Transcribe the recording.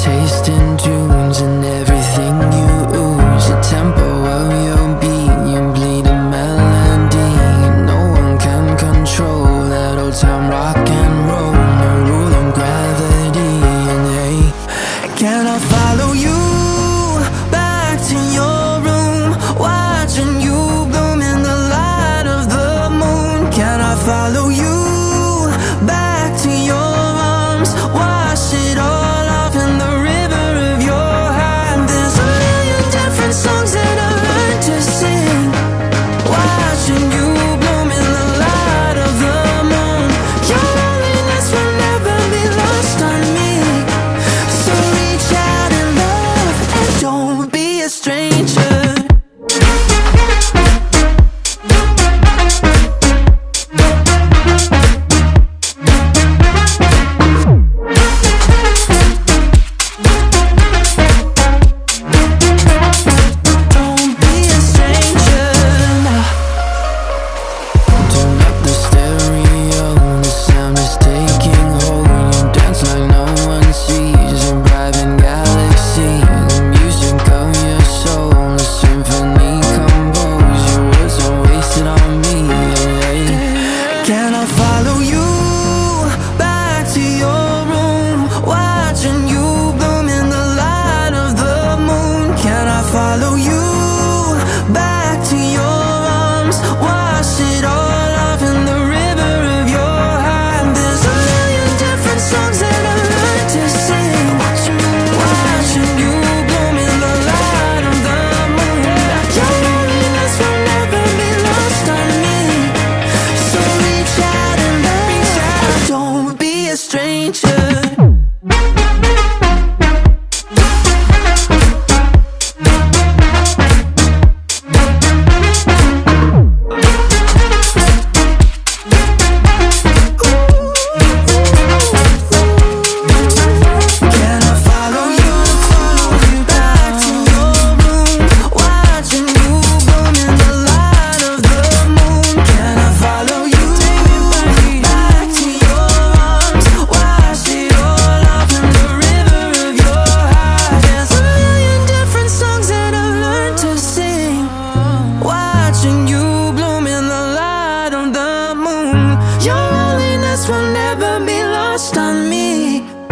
Taste in tunes and everything you ooze. The tempo of your beat, you bleed a melody. No one can control that old time rock and roll. No rule of gravity. And hey, can I follow you back to your room, watching you bloom in the light of the moon? Can I follow you back to your arms, wash it all follow you back to your arms, wash it all off in the river of your heart. There's a million different songs that I learned to sing, watching you bloom in the light of the moon. Your loneliness will never be lost on me, so reach out and love, don't be a stranger. Your loneliness will never be lost on me.